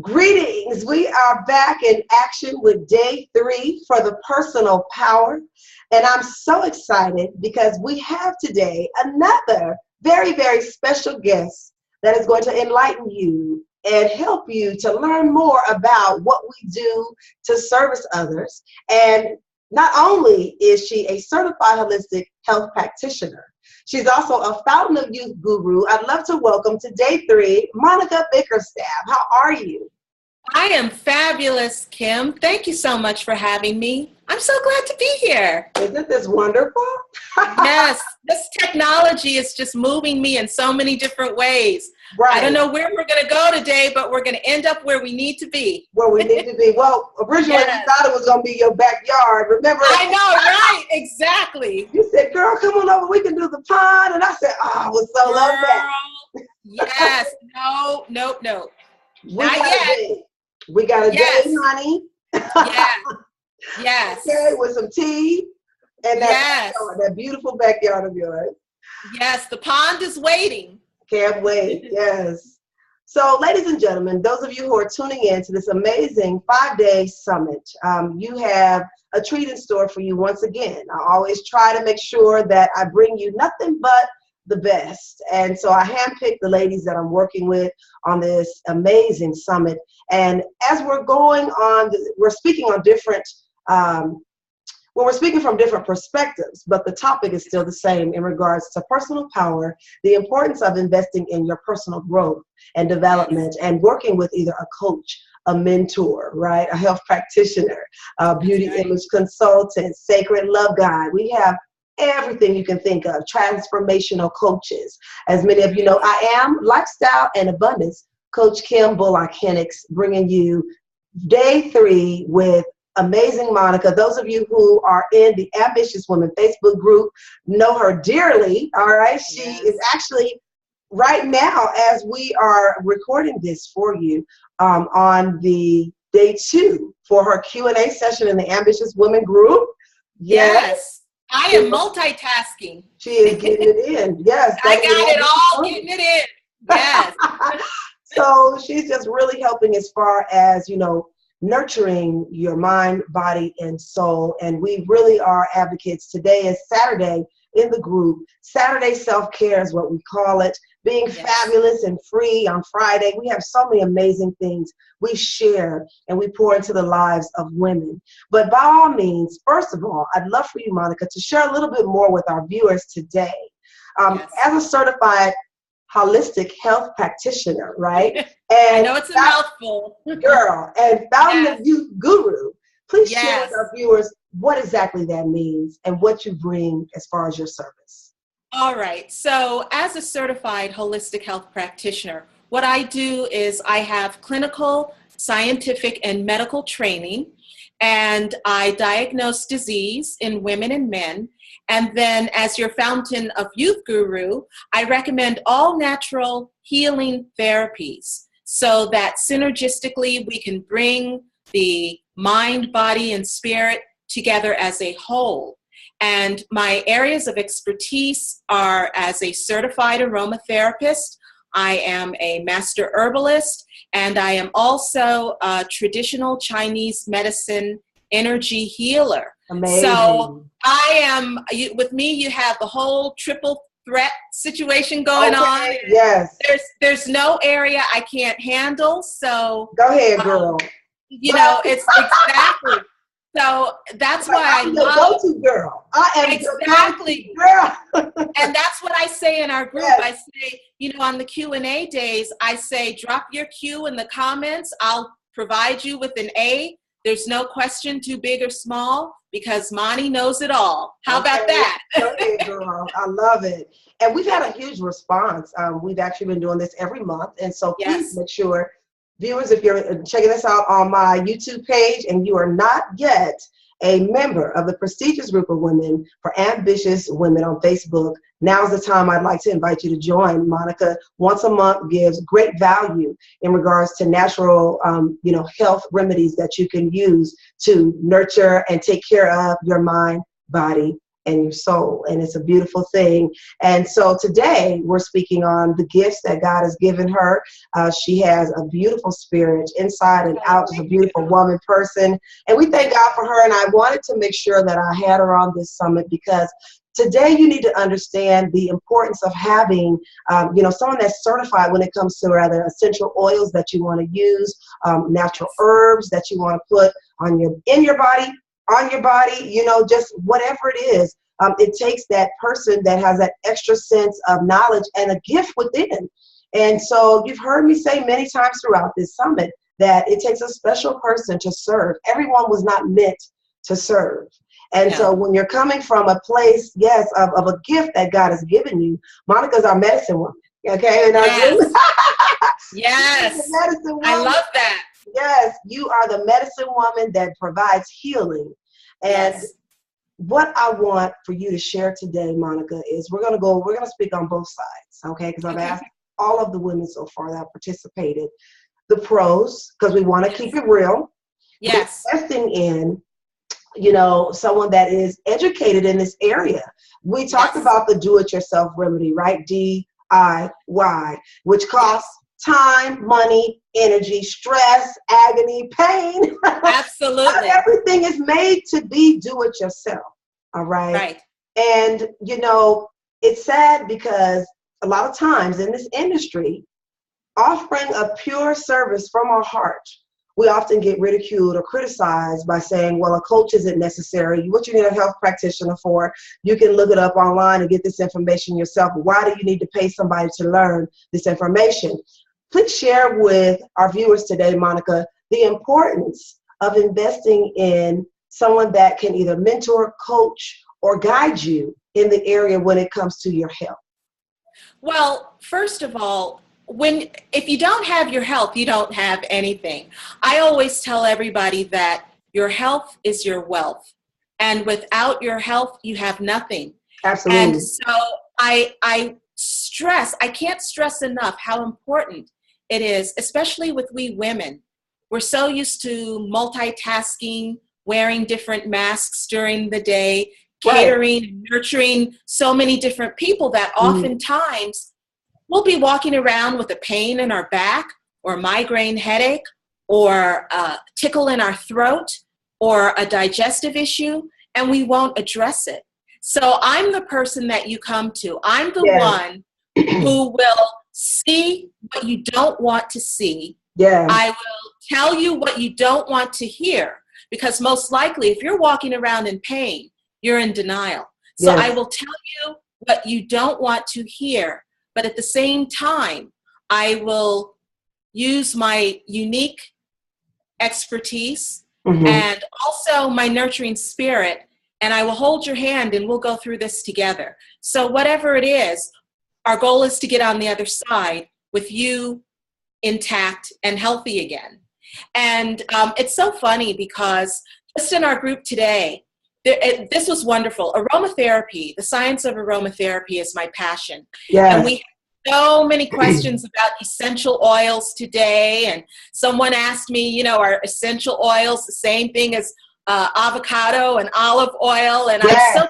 Greetings. We are back in action with day 3 for the personal power. And I'm so excited because we have today another very, very special guest that is going to enlighten you and help you to learn more about what we do to service others. And not only is she a certified holistic health practitioner, she's also a fountain of youth guru. I'd love to welcome to day 3, Monica Bickerstaff. How are you? I am fabulous, Kim. Thank you so much for having me. I'm so glad to be here. Isn't this wonderful? Yes, this technology is just moving me in so many different ways. Right. I don't know where we're going to go today, but we're going to end up where we need to be. Where we need to be. Well, originally Yes. you thought it was going to be your backyard. Remember? I know, right? Exactly. You said, girl, come on over. We can do the pond. And I said, oh, I would so love that. Yes. No. Not yet. We got a Yes. day, honey. Yes. Yes. Okay, with some tea and Yes. that beautiful backyard of yours. Yes, the pond is waiting. Can't wait. Yes. So, ladies and gentlemen, those of you who are tuning in to this amazing 5-day summit, you have a treat in store for you once again. I always try to make sure that I bring you nothing but the best. And so I handpicked the ladies that I'm working with on this amazing summit. And as we're going on, we're speaking on different, we're speaking from different perspectives, but the topic is still the same in regards to personal power, the importance of investing in your personal growth and development, and working with either a coach, a mentor, right, a health practitioner, a beauty image consultant, sacred love guide. We have everything you can think of, transformational coaches. As many of you know, I am lifestyle and abundance coach Kim Bullock, bringing you day 3 with amazing Monica. Those of you who are in the Ambitious Women Facebook group know her dearly. All right. She is actually right now, as we are recording this for you, on the day 2 for her Q&A session in the Ambitious Women group. Yes. I am multitasking. She is getting it in. Yes. I got it all, getting it in. Yes. So she's just really helping as far as, nurturing your mind, body, and soul. And we really are advocates. Today is Saturday in the group. Saturday self-care is what we call it. Being fabulous and free on Friday. We have so many amazing things we share and we pour into the lives of women. But by all means, first of all, I'd love for you, Monica, to share a little bit more with our viewers today. As a certified holistic health practitioner, right? And I know it's a mouthful. Girl, and fountain of youth guru. Please share with our viewers what exactly that means and what you bring as far as your service. All right. So as a certified holistic health practitioner, what I do is I have clinical, scientific, and medical training, and I diagnose disease in women and men. And then as your fountain of youth guru, I recommend all natural healing therapies so that synergistically we can bring the mind, body, and spirit together as a whole. And my areas of expertise are as a certified aromatherapist, I am a master herbalist, and I am also a traditional Chinese medicine energy healer. Amazing. So I am, with me, you have the whole triple threat situation going on. Yes. There's no area I can't handle. So go ahead, girl. It's exactly. So that's why I love go-to girl. I am exactly girl. And that's what I say in our group. Yes. I say, on the Q&A days, I say, drop your Q in the comments. I'll provide you with an A. There's no question too big or small because Monty knows it all. How about that? Okay, girl. I love it. And we've had a huge response. We've actually been doing this every month. And so please make sure, viewers, if you're checking this out on my YouTube page and you are not yet a member of the prestigious group of women for Ambitious Women on Facebook, now's the time I'd like to invite you to join. Monica, once a month, gives great value in regards to natural, health remedies that you can use to nurture and take care of your mind, body, and your soul. And it's a beautiful thing. And so today we're speaking on the gifts that God has given her. She has a beautiful spirit inside and out. She's a beautiful woman person. And we thank God for her. And I wanted to make sure that I had her on this summit because today you need to understand the importance of having, someone that's certified when it comes to rather essential oils that you want to use, natural herbs that you want to put on your body, just whatever it is. It takes that person that has that extra sense of knowledge and a gift within. And so you've heard me say many times throughout this summit that it takes a special person to serve. Everyone was not meant to serve. And so when you're coming from a place, yes, of a gift that God has given you, Monica's our medicine woman. Okay. And yes. Yes. Medicine woman. I love that. Yes, you are the medicine woman that provides healing. And what I want for you to share today, Monica, is we're going to speak on both sides, okay? Because I've asked all of the women so far that have participated, the pros, because we want to keep it real. Yes. Investing in, someone that is educated in this area. We talked about the do-it-yourself remedy, right? DIY, which costs time, money, energy, stress, agony, pain. Absolutely. Everything is made to be do-it-yourself. All right. Right. And, it's sad because a lot of times in this industry, offering a pure service from our heart, we often get ridiculed or criticized by saying, well, a coach isn't necessary. What you need a health practitioner for, you can look it up online and get this information yourself. Why do you need to pay somebody to learn this information? Please share with our viewers today, Monica, the importance of investing in someone that can either mentor, coach, or guide you in the area when it comes to your health. Well, first of all, if you don't have your health, you don't have anything. I always tell everybody that your health is your wealth, and without your health, you have nothing. Absolutely. And so I can't stress enough how important it is, especially with we women. We're so used to multitasking, wearing different masks during the day, catering, nurturing so many different people that oftentimes we'll be walking around with a pain in our back or a migraine headache or a tickle in our throat or a digestive issue, and we won't address it. So I'm the person that you come to. I'm the one who will see what you don't want to see. Yeah. I will tell you what you don't want to hear, because most likely if you're walking around in pain, you're in denial. So I will tell you what you don't want to hear, but at the same time, I will use my unique expertise and also my nurturing spirit, and I will hold your hand and we'll go through this together. So whatever it is, our goal is to get on the other side with you intact and healthy again. And it's so funny because just in our group today, this was wonderful. Aromatherapy, the science of aromatherapy is my passion. Yes. And we have so many questions about essential oils today. And someone asked me, are essential oils the same thing as avocado and olive oil? And I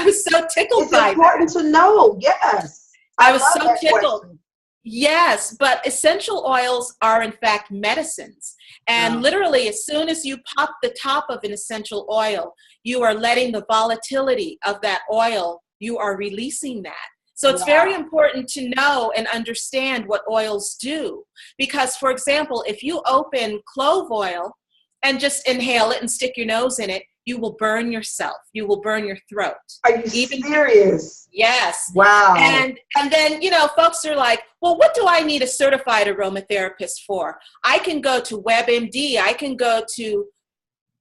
was so tickled by that. It's important to know, yes. I was so tickled. Question. Yes, but essential oils are in fact medicines. And literally, as soon as you pop the top of an essential oil, you are letting the volatility of that oil, you are releasing that. So it's very important to know and understand what oils do. Because, for example, if you open clove oil and just inhale it and stick your nose in it, you will burn yourself. You will burn your throat. Are you serious? Yes. Wow. And then, folks are like, well, what do I need a certified aromatherapist for? I can go to WebMD. I can go to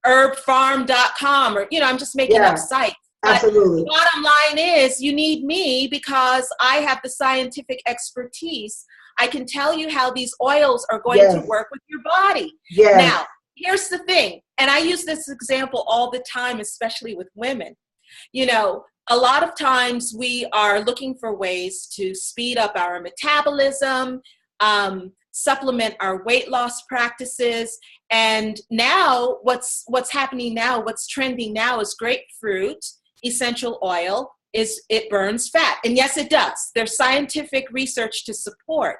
herbfarm.com or, I'm just making up sites. Absolutely. But the bottom line is you need me because I have the scientific expertise. I can tell you how these oils are going to work with your body. Yes. Now, here's the thing, and I use this example all the time, especially with women. A lot of times we are looking for ways to speed up our metabolism, supplement our weight loss practices. And now what's happening now, what's trending now is grapefruit essential oil it burns fat. And yes, it does. There's scientific research to support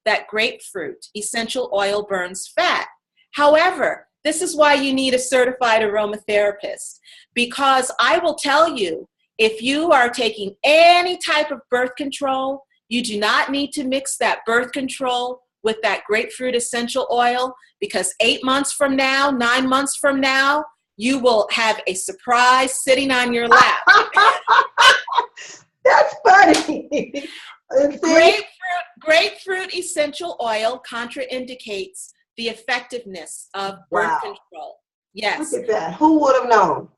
that grapefruit essential oil burns fat. However, this is why you need a certified aromatherapist, because I will tell you, if you are taking any type of birth control, you do not need to mix that birth control with that grapefruit essential oil, because 8 months from now, 9 months from now, you will have a surprise sitting on your lap. That's funny. Grapefruit essential oil contraindicates the effectiveness of birth control. Yes. Look at that. Who would have known?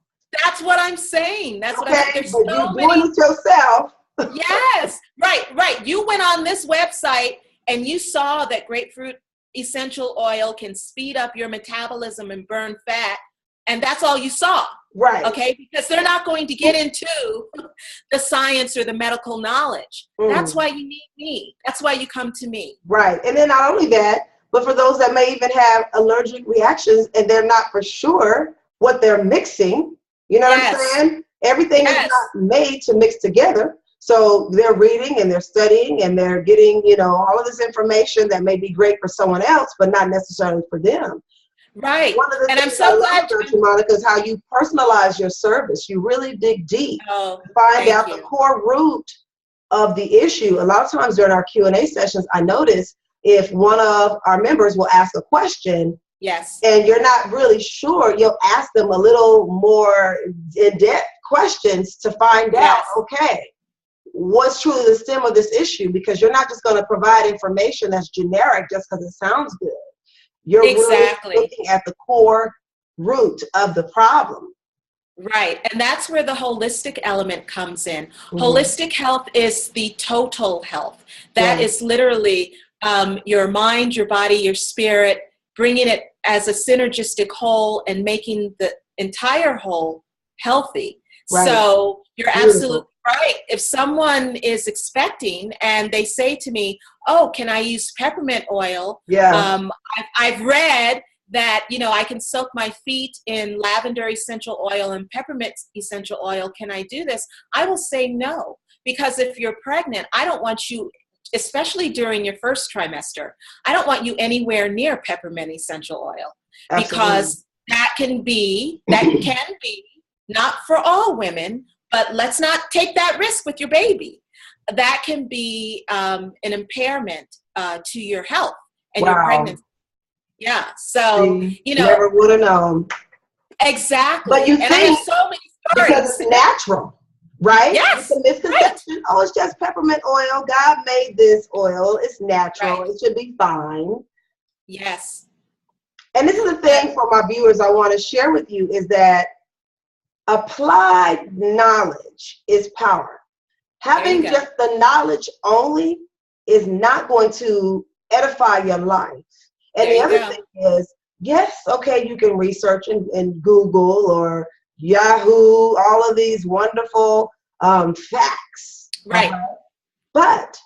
That's what I'm saying. That's what I'm saying. There's but so you're doing it yourself. Yes. Right. You went on this website and you saw that grapefruit essential oil can speed up your metabolism and burn fat. And that's all you saw. Right. Okay. Because they're not going to get into the science or the medical knowledge. That's why you need me. That's why you come to me. Right. And then not only that, but for those that may even have allergic reactions and they're not for sure what they're mixing, you know what I'm saying? Everything is not made to mix together. So they're reading and they're studying and they're getting, all of this information that may be great for someone else, but not necessarily for them. Right. One of the and I'm things so glad, Monica, is how you personalize your service. You really dig deep, find out the core root of the issue. A lot of times during our Q&A sessions, I notice if one of our members will ask a question, and you're not really sure, you'll ask them a little more in-depth questions to find out, okay, what's truly the stem of this issue? Because you're not just going to provide information that's generic just because it sounds good. You're really looking at the core root of the problem. Right. And that's where the holistic element comes in. Holistic health is the total health. That is literally your mind, your body, your spirit, bringing it as a synergistic whole and making the entire whole healthy. So you're absolutely right. If someone is expecting and they say to me, oh, can I use peppermint oil? I've read that, I can soak my feet in lavender essential oil and peppermint essential oil. Can I do this? I will say no, because if you're pregnant, I don't want you, especially during your first trimester, I don't want you anywhere near peppermint essential oil. Because that can be not for all women, but let's not take that risk with your baby. That can be an impairment to your health and your pregnancy. Yeah. So, never would have known. Exactly. But you think I have so many stories. Because it's natural, right? Yes. It's a misconception. Oh, it's just peppermint oil. God made this oil. It's natural. It should be fine. Yes. And this is the thing for my viewers I want to share with you is that applied knowledge is power. Having just the knowledge only is not going to edify your life. And the other thing is, yes, okay, you can research in Google or Yahoo, all of these wonderful facts. Right. But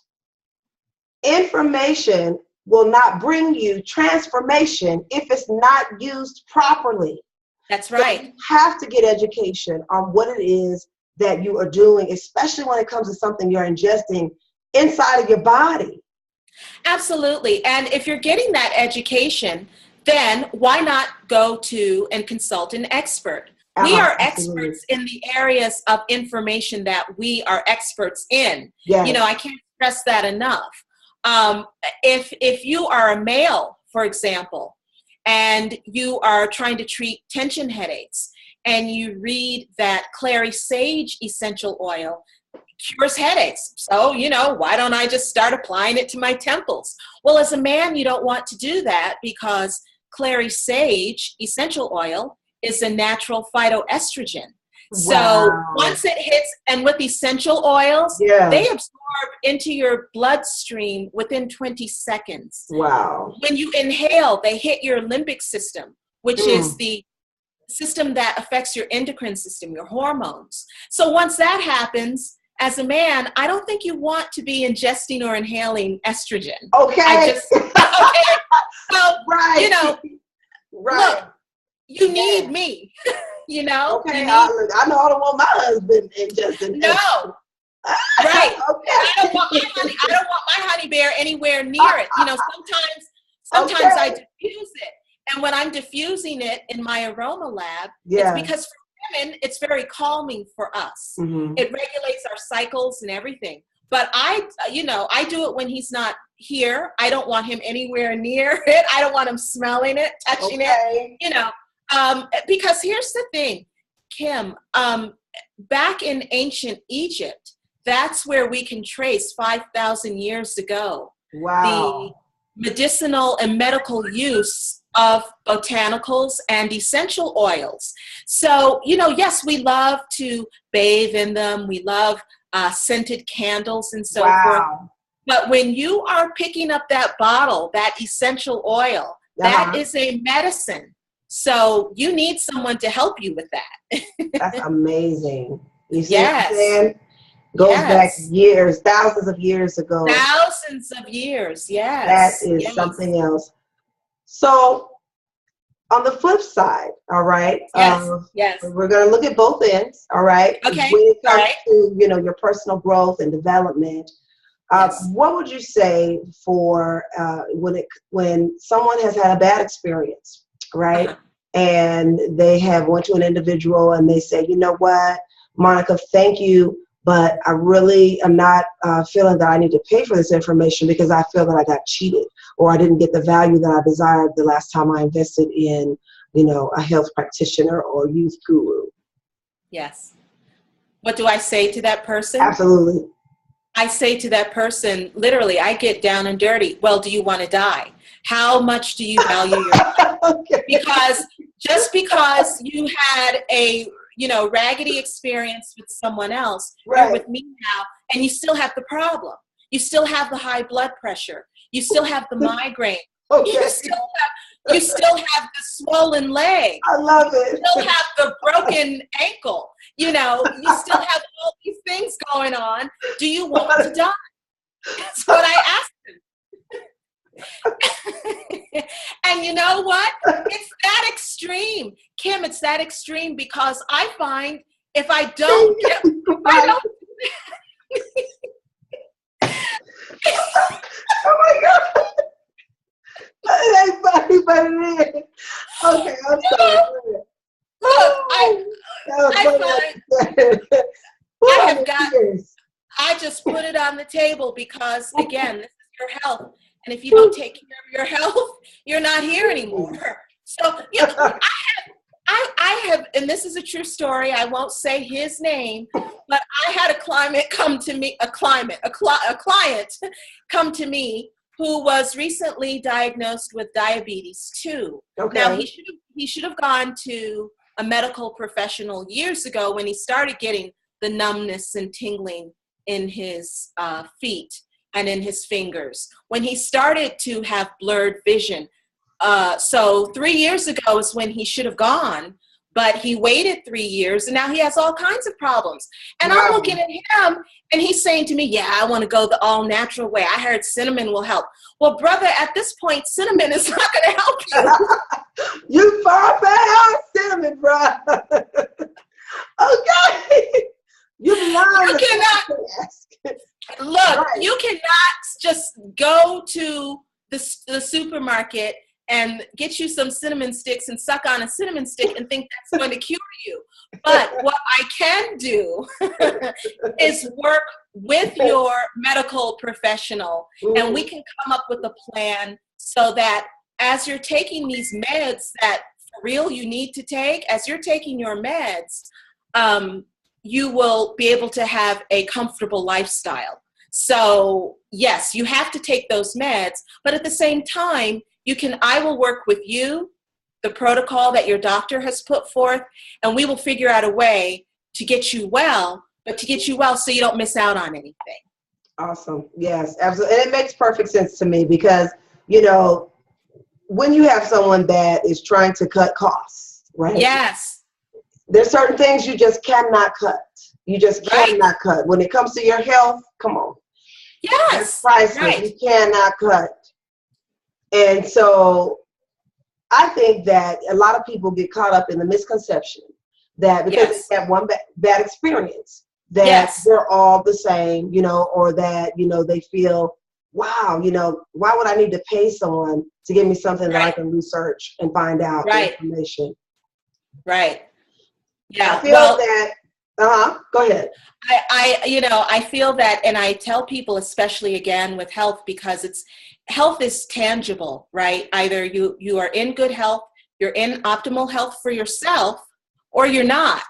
information will not bring you transformation if it's not used properly. That's right. So you have to get education on what it is that you are doing, especially when it comes to something you're ingesting inside of your body. Absolutely. And if you're getting that education, then why not go to and consult an expert? We are experts in the areas of information that we are experts in. I can't stress that enough. If you are a male, for example, and you are trying to treat tension headaches, and you read that clary sage essential oil cures headaches. So, why don't I just start applying it to my temples? Well, as a man, you don't want to do that because clary sage essential oil is a natural phytoestrogen. So once it hits, and with essential oils, they absorb into your bloodstream within 20 seconds. Wow. When you inhale, they hit your limbic system, which is the system that affects your endocrine system, your hormones. So once that happens, as a man, I don't think you want to be ingesting or inhaling estrogen. Okay. So, look, you need me, you know? Okay, You need, I know I don't want my husband ingesting. no, right. Okay. I don't want my honey bear anywhere near it. You know, sometimes I diffuse it. And when I'm diffusing it in my aroma lab, it's because for women, it's very calming for us. Mm-hmm. It regulates our cycles and everything. But I do it when he's not here. I don't want him anywhere near it. I don't want him smelling it, touching it, you know. Because here's the thing, Kim, back in ancient Egypt, that's where we can trace 5,000 years ago. Wow. The medicinal and medical use of botanicals and essential oils. So, you know, yes, we love to bathe in them. We love scented candles and so forth. But when you are picking up that bottle, that essential oil, that is a medicine. So you need someone to help you with that. That's amazing. You see yes. what I'm saying? Goes back years, thousands of years ago. Thousands of years, yes. That is something else. So on the flip side, all right? Yes. We're going to look at both ends, all right? Okay. When it comes to, you know, your personal growth and development, what would you say for when someone has had a bad experience, right? And they have went to an individual and they say, you know what, Monica, thank you, but I really am not feeling that I need to pay for this information because I feel that I got cheated or I didn't get the value that I desired the last time I invested in, you know, a health practitioner or youth guru. Yes. What do I say to that person? Absolutely. I say to that person, literally, I get down and dirty. Well, do you want to die? How much do you value your life? Because just because you had a, you know, raggedy experience with someone else, you're with me now, and you still have the problem. You still have the high blood pressure. You still have the migraine. You still have the swollen leg. I love it. You still have the broken ankle. You know, you still have all these things going on. Do you want to die? That's what I asked him. And you know what? It's that extreme. Kim, it's that extreme because I find if I don't get, oh my God. That's funny, but it is. Okay, I'm sorry. I just put it on the table because, again, this is your health. And if you don't take care of your health, you're not here anymore. So, you know, I have, and this is a true story. I won't say his name, but I had a client come to me who was recently diagnosed with diabetes 2. Now, he should have gone to a medical professional years ago when he started getting the numbness and tingling in his feet and in his fingers. When he started to have blurred vision. So 3 years ago is when he should have gone, but he waited 3 years and now he has all kinds of problems. And I'm looking at him and he's saying to me, yeah, I want to go the all natural way. I heard cinnamon will help. Well, brother, at this point, cinnamon is not going to help you. You far better cinnamon, bro. Okay. You cannot just go to the supermarket and get you some cinnamon sticks and suck on a cinnamon stick and think that's going to cure you. But what I can do is work with your medical professional and we can come up with a plan so that as you're taking these meds that for real you need to take, as you're taking your meds, you will be able to have a comfortable lifestyle. So yes, you have to take those meds, but at the same time, I will work with you, the protocol that your doctor has put forth, and we will figure out a way to get you well, but to get you well so you don't miss out on anything. Awesome. Yes, absolutely. And it makes perfect sense to me because, you know, when you have someone that is trying to cut costs, right? Yes. There's certain things you just cannot cut. You just cannot cut. When it comes to your health, come on. Yes. Priceless. You cannot cut. And so I think that a lot of people get caught up in the misconception that because Yes. they have one bad experience, that Yes. they're all the same, you know, or that, you know, they feel, wow, you know, why would I need to pay someone to give me something that I Right. can research and find out the Right. information? Right. I Yeah. feel Well, that, go ahead. I feel that, and I tell people, especially again with health, because health is tangible, right? Either you are in good health, you're in optimal health for yourself, or you're not.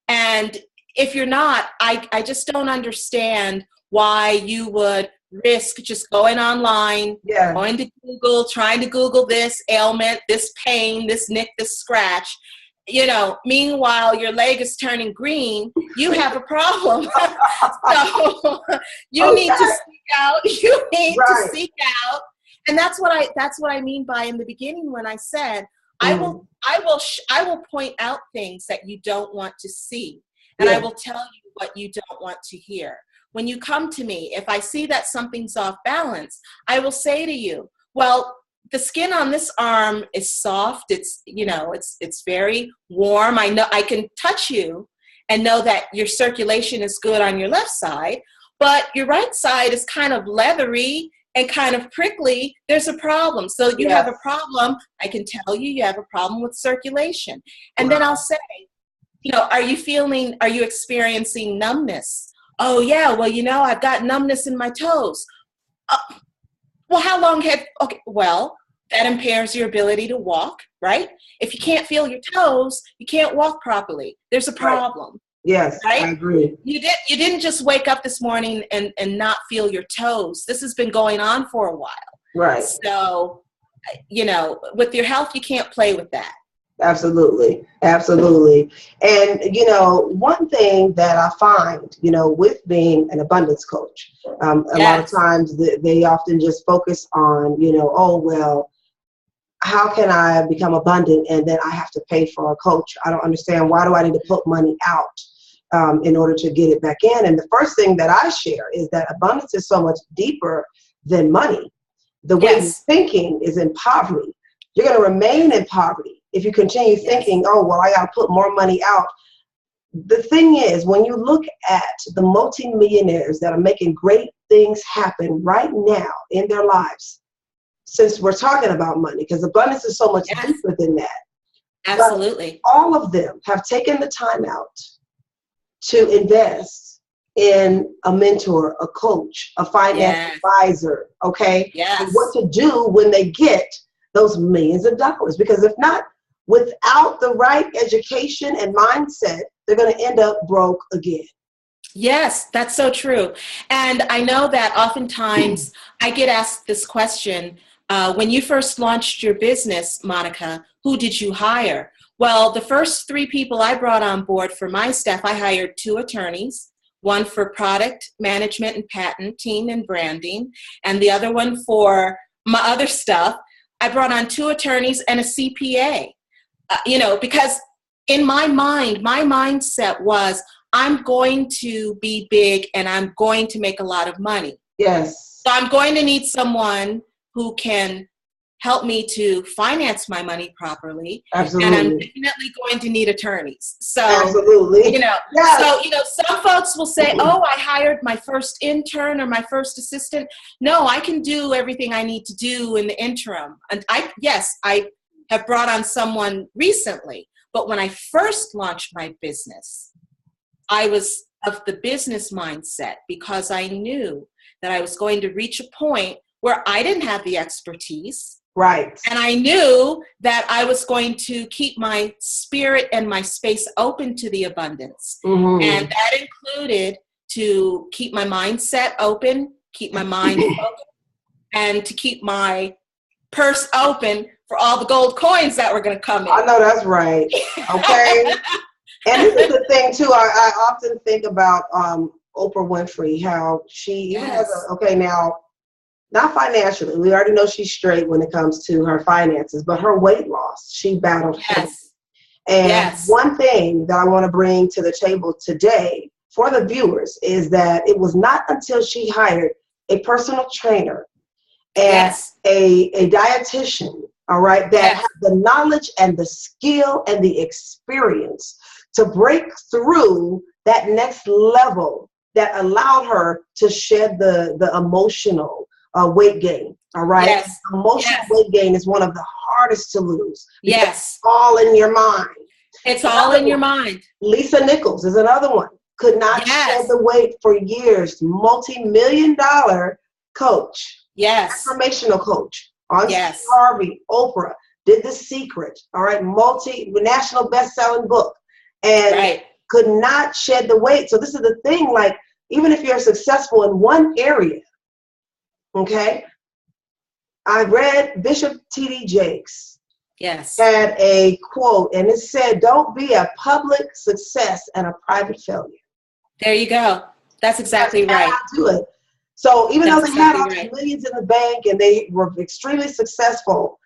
And if you're not, I just don't understand why you would risk just going online, Yeah. going to Google, trying to Google this ailment, this pain, this nick, this scratch. You know, meanwhile, your leg is turning green, you have a problem. So you need to Okay. seek out, you need to Right. seek out. And that's what I mean by in the beginning when I said, I Mm. will point out things that you don't want to see. And I Yeah. will tell you what you don't want to hear. When you come to me, if I see that something's off balance, I will say to you, well, the skin on this arm is soft. It's, you know, it's very warm. I know I can touch you and know that your circulation is good on your left side, but your right side is kind of leathery and kind of prickly. There's a problem. So you have a problem. I can tell you have a problem with circulation. And then I'll say, you know, are you experiencing numbness? Oh yeah, well, you know, I've got numbness in my toes. Well, how long okay, well, that impairs your ability to walk, right? If you can't feel your toes, you can't walk properly. There's a problem. Yes, Right? I agree. You didn't just wake up this morning and not feel your toes. This has been going on for a while. Right. So, you know, with your health, you can't play with that. Absolutely. Absolutely. And, you know, one thing that I find, you know, with being an abundance coach, a lot of times they often just focus on, you know, oh, well, how can I become abundant and then I have to pay for a coach? I don't understand. Why do I need to put money out in order to get it back in? And the first thing that I share is that abundance is so much deeper than money. The way you're thinking is in poverty. You're going to remain in poverty if you continue thinking, oh, well, I got to put more money out. The thing is, when you look at the multimillionaires that are making great things happen right now in their lives, since we're talking about money, because abundance is so much deeper than that. Absolutely. But all of them have taken the time out to invest in a mentor, a coach, a finance advisor, okay? And what to do when they get those millions of dollars. Because if not, without the right education and mindset, they're going to end up broke again. Yes, that's so true. And I know that oftentimes I get asked this question, when you first launched your business, Monica, who did you hire? Well, the first 3 people I brought on board for my staff, I hired 2 attorneys, one for product management and patent team and branding, and the other one for my other stuff. I brought on 2 attorneys and a CPA, you know, because in my mind, my mindset was, I'm going to be big and I'm going to make a lot of money. Yes. So I'm going to need someone who can help me to finance my money properly. Absolutely. And I'm definitely going to need attorneys. So, absolutely. You know, so, you know, some folks will say, oh, I hired my first intern or my first assistant. No, I can do everything I need to do in the interim. And I have brought on someone recently, but when I first launched my business, I was of the business mindset because I knew that I was going to reach a point where I didn't have the expertise. Right. And I knew that I was going to keep my spirit and my space open to the abundance. Mm-hmm. And that included to keep my mindset open, keep my mind focused, and to keep my purse open for all the gold coins that were going to come in. I know that's right. Okay. And this is the thing too, I often think about Oprah Winfrey, how she even has now, not financially, we already know she's straight when it comes to her finances, but her weight loss, she battled. And one thing that I want to bring to the table today for the viewers is that it was not until she hired a personal trainer and a dietitian, all right, that Yes. have the knowledge and the skill and the experience to break through that next level that allowed her to shed the emotional weight gain, all right? Yes. Emotional Yes. weight gain is one of the hardest to lose. Because Yes. it's all in your mind. It's all in your mind. Lisa Nichols is another one. Could not shed the weight for years. Multi-million-dollar coach. Yes. Transformational coach. On Yes. Steve Harvey, Oprah, did The Secret. All right, national best-selling book. And Right. could not shed the weight. So this is the thing, like, even if you're successful in one area, okay? I read Bishop T.D. Jakes. Yes. Had a quote, and it said, "Don't be a public success and a private failure." There you go. That's exactly right. Do it. So even though That's they had all exactly these millions in the bank and they were extremely successful,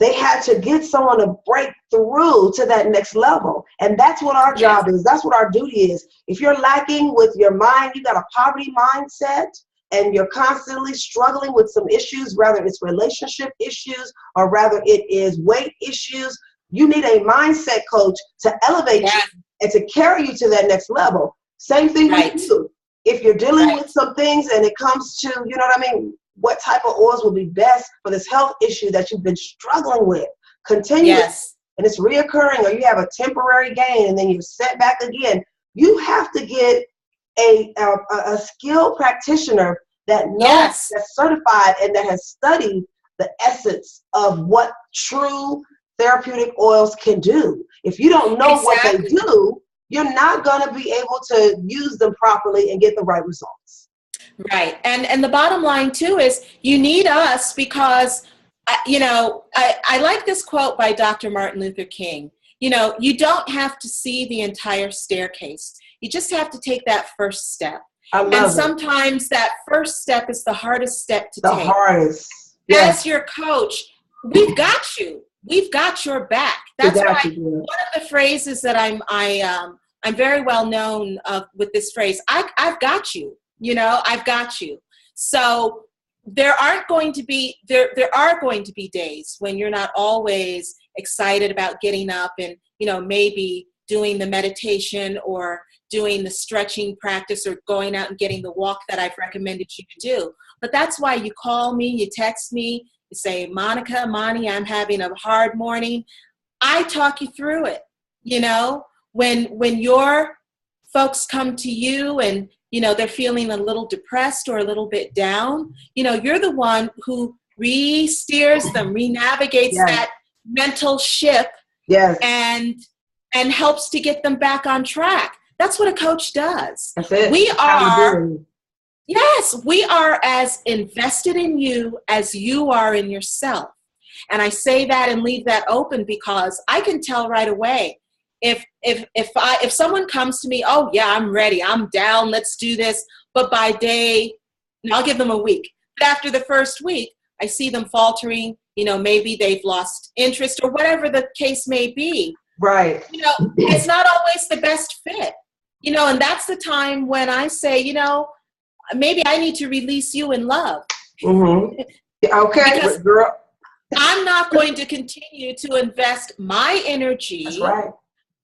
they had to get someone to break through to that next level. And that's what our job is. That's what our duty is. If you're lacking with your mind, you got a poverty mindset, and you're constantly struggling with some issues, whether it's relationship issues or rather it is weight issues, you need a mindset coach to elevate you and to carry you to that next level. Same thing with you. If you're dealing with some things and it comes to, you know what I mean, what type of oils will be best for this health issue that you've been struggling with continuously, and it's reoccurring, or you have a temporary gain and then you're set back again, you have to get a skilled practitioner that knows, that's certified, and that has studied the essence of what true therapeutic oils can do. If you don't know what they do, you're not going to be able to use them properly and get the right results. Right. And the bottom line, too, is you need us because, I like this quote by Dr. Martin Luther King. You know, you don't have to see the entire staircase. You just have to take that first step. And sometimes that first step is the hardest step to take. The hardest. As your coach, we've got you. We've got your back. That's why one of the phrases that I'm very well known with this phrase, I've got you. You know, I've got you. So there are going to be days when you're not always excited about getting up and, maybe doing the meditation or doing the stretching practice or going out and getting the walk that I've recommended you to do. But that's why you call me, you text me, you say, Monica, Monty, I'm having a hard morning. I talk you through it. When your folks come to you and, they're feeling a little depressed or a little bit down, you're the one who re-steers them, re-navigates that mental ship and helps to get them back on track. That's what a coach does. That's it. We are as invested in you as you are in yourself. And I say that and leave that open because I can tell right away if someone comes to me, oh yeah, I'm ready, I'm down, let's do this. But by day, I'll give them a week. But after the first week, I see them faltering. Maybe they've lost interest or whatever the case may be. Right. It's not always the best fit. And that's the time when I say, maybe I need to release you in love. Mm-hmm. Okay, because girl. I'm not going to continue to invest my energy. That's right.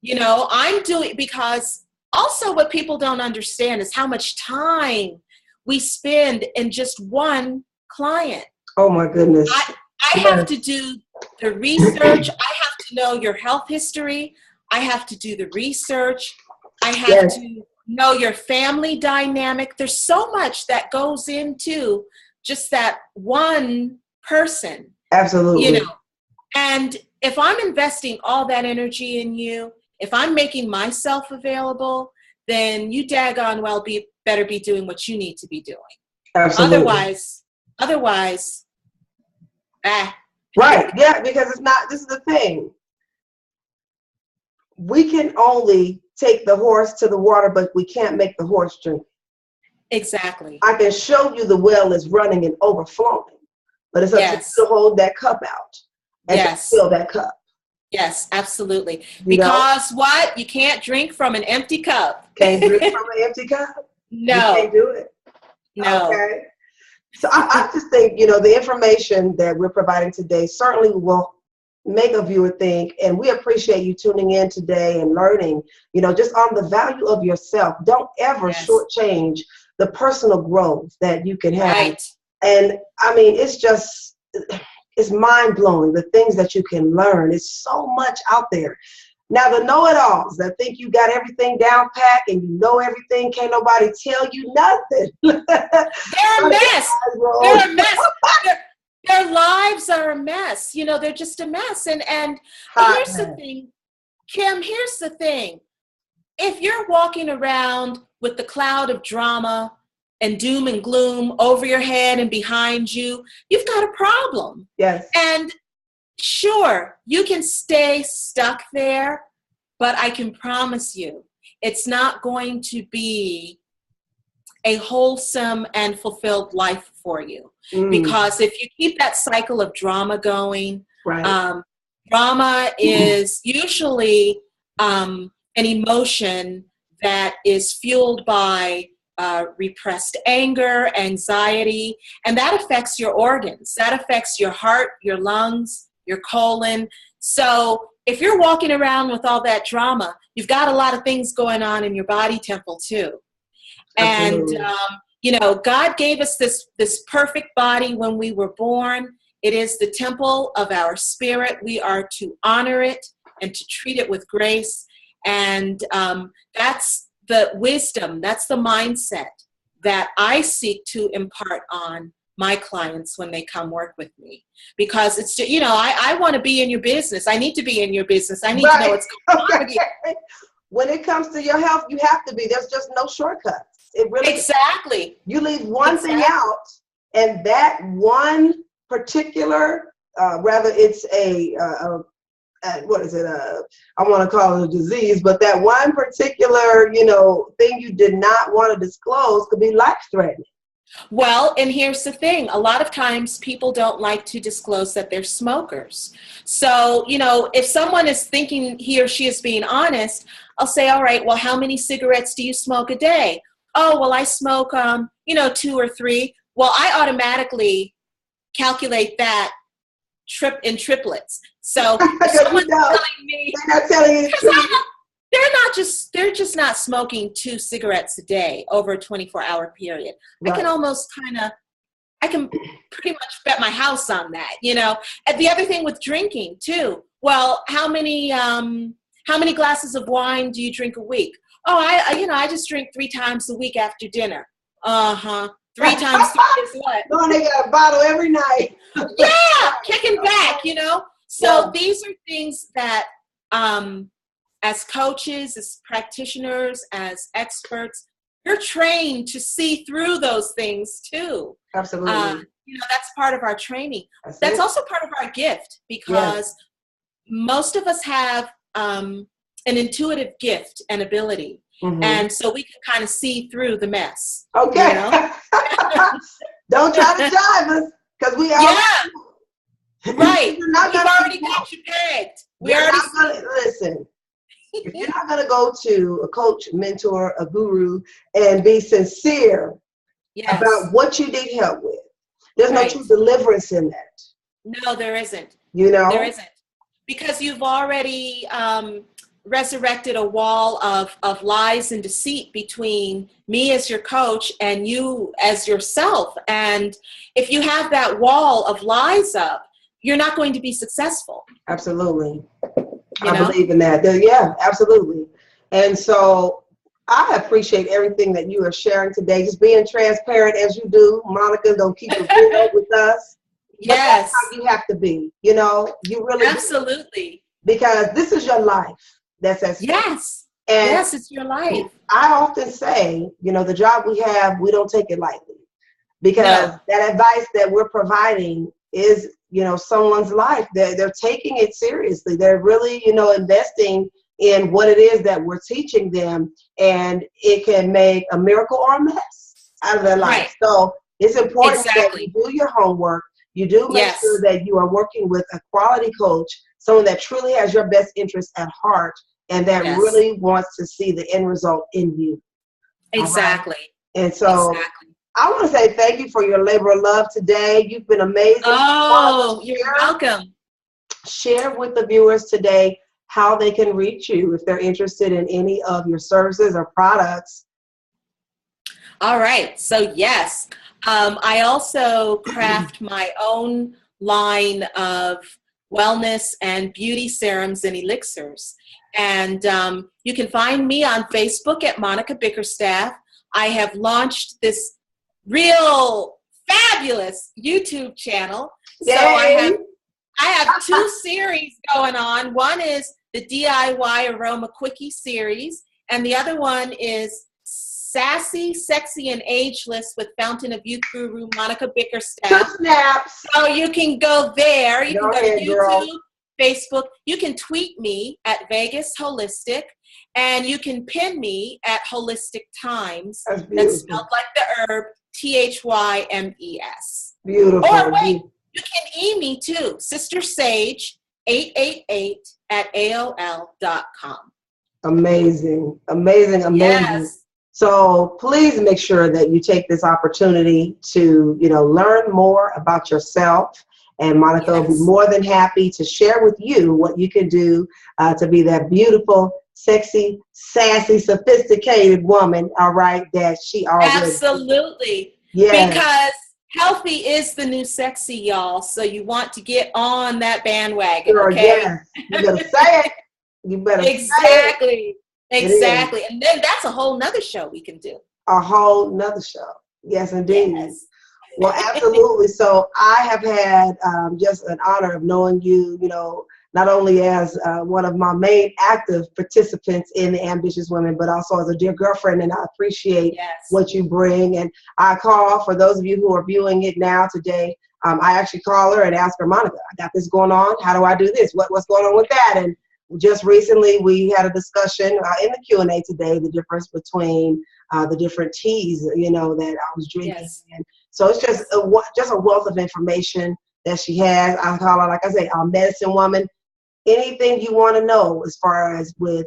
I'm doing, because also what people don't understand is how much time we spend in just one client. Oh my goodness. I have to do the research. I have to know your health history. I have to do the research. I have to know your family dynamic. There's so much that goes into just that one person. Absolutely. And if I'm investing all that energy in you, if I'm making myself available, then you daggone well better be doing what you need to be doing. Absolutely. Otherwise, Right. Yeah, because this is the thing. We can only take the horse to the water, but we can't make the horse drink. Exactly. I can show you the well is running and overflowing, but it's up to you to hold that cup out and to fill that cup. Yes, absolutely. Because what? You can't drink from an empty cup. Can't drink from an empty cup? No. You can't do it. No. Okay. So I just think, the information that we're providing today certainly will make a viewer think. And we appreciate you tuning in today and learning, just on the value of yourself. Don't ever shortchange the personal growth that you can have. Right. And I mean, it's mind blowing, the things that you can learn. It's so much out there. Now, the know-it-alls that think you got everything down pat and you know everything, can't nobody tell you nothing. They're a mess. They're a mess. Their lives are a mess. They're just a mess. And here's the thing, Kim, here's the thing. If you're walking around with the cloud of drama and doom and gloom over your head and behind you, you've got a problem. Yes. And sure, you can stay stuck there, but I can promise you, it's not going to be a wholesome and fulfilled life for you. Because if you keep that cycle of drama going, drama is usually an emotion that is fueled by repressed anger, anxiety, and that affects your organs. That affects your heart, your lungs, your colon. So if you're walking around with all that drama, you've got a lot of things going on in your body temple too. Absolutely. And, God gave us this perfect body when we were born. It is the temple of our spirit. We are to honor it and to treat it with grace. And that's the wisdom, that's the mindset that I seek to impart on my clients when they come work with me. Because it's, I want to be in your business. I need to be in your business. I need to know what's going on with you. When it comes to your health, you have to be. There's just no shortcuts. It really exactly. You leave one thing out, and that one particular, rather it's what is it? I want to call it a disease, but that one particular, thing you did not want to disclose could be life-threatening. Well, and here's the thing. A lot of times people don't like to disclose that they're smokers. So, if someone is thinking he or she is being honest, I'll say, all right, well, how many cigarettes do you smoke a day? Oh, well, I smoke, 2 or 3. Well, I automatically calculate that in triplets. So if someone's telling me, they're not telling you the truth. They're just not smoking 2 cigarettes a day over a 24-hour period. Right. I can pretty much bet my house on that, And the other thing with drinking too. Well, how many glasses of wine do you drink a week? Oh, I just drink 3 times a week after dinner. 3 times 3 is what? No, they got a bottle every night. Yeah, kicking back, So these are things that, as coaches, as practitioners, as experts, you're trained to see through those things too. Absolutely. That's part of our training. That's also part of our gift, because most of us have an intuitive gift and ability. Mm-hmm. And so we can kind of see through the mess. Okay. Don't try to jive us, because we are. Yeah. Right. We've already got you pegged. Listen. If you're not going to go to a coach, mentor, a guru, and be sincere about what you need help with, there's no true deliverance in that. No, there isn't. There isn't. Because you've already resurrected a wall of lies and deceit between me as your coach and you as yourself. And if you have that wall of lies up, you're not going to be successful. Absolutely. I believe in that. Yeah, absolutely. And so I appreciate everything that you are sharing today. Just being transparent as you do. Monica, don't keep it real with us. Yes. But that's how you have to be. You really absolutely. Because this is your life. That's at stake. Yes. And yes, it's your life. I often say, the job we have, we don't take it lightly. Because that advice that we're providing is someone's life. They're taking it seriously. They're really, investing in what it is that we're teaching them, and it can make a miracle or a mess out of their life. Right. So it's important that you do your homework. You do make sure that you are working with a quality coach, someone that truly has your best interest at heart and that really wants to see the end result in you. Exactly. Right? And so I want to say thank you for your labor of love today. You've been amazing. Oh, you're welcome. share with the viewers today how they can reach you if they're interested in any of your services or products. All right. So yes, I also craft my own line of wellness and beauty serums and elixirs. And you can find me on Facebook at Monica Bickerstaff. I have launched this real fabulous YouTube channel. Yay. So I have two series going on. One is the DIY Aroma Quickie series, and the other one is Sassy, Sexy, and Ageless with Fountain of Youth Guru Monica Bickerstaff. Snaps. So you can go there. You can go to YouTube, girl. Facebook. You can tweet me at Vegas Holistic, and you can pin me at Holistic Times. That's spelled like the herb, THYMES. Beautiful. Or wait, you can email me too, sistersage888@AOL.com. Amazing, amazing, amazing. Yes. So please make sure that you take this opportunity to, learn more about yourself. And Monica will be more than happy to share with you what you can do to be that beautiful, sexy, sassy, sophisticated woman, all right, that she already is. Absolutely. Yeah. Because healthy is the new sexy, y'all. So you want to get on that bandwagon, Girl, okay? yes. You better say it. You better say it. Exactly. And then that's a whole nother show we can do. A whole nother show. Yes, indeed. Yes. Well, absolutely. So I have had just an honor of knowing you, not only as one of my main active participants in the Ambitious Women, but also as a dear girlfriend, and I appreciate what you bring. And I call, for those of you who are viewing it now today, I actually call her and ask her, Monica, I got this going on. How do I do this? What's going on with that? And just recently, we had a discussion in the Q&A today, the difference between the different teas, that I was drinking. Yes. And so it's just a wealth of information that she has. I call her, like I say, our medicine woman. Anything you want to know as far as with,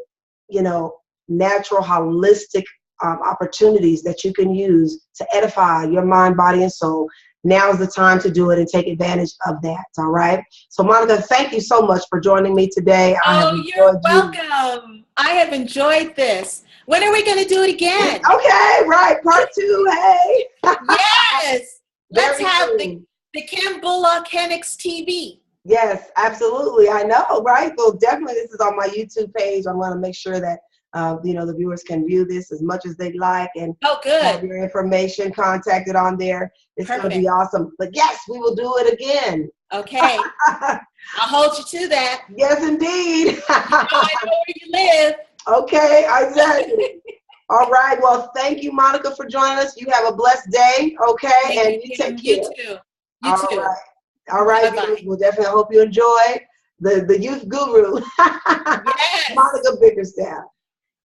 natural, holistic opportunities that you can use to edify your mind, body, and soul. Now is the time to do it and take advantage of that, all right? So, Monica, thank you so much for joining me today. You're welcome. I have enjoyed this. When are we going to do it again? Okay, right. Part 2, hey. Yes. Let's have the Kim Bullock Hennick's TV. Yes, absolutely. I know, right? So definitely this is on my YouTube page. I'm going to make sure that the viewers can view this as much as they'd like, and have your information contacted on there. It's going to be awesome. But yes, we will do it again. Okay. I'll hold you to that. Yes, indeed. I know where you live. Okay, exactly. All right. Well, thank you, Monica, for joining us. You have a blessed day. Okay. And you take care. You too. You too. Right. All right. We'll definitely hope you enjoy the youth guru, Yes. Monica Bickerstaff.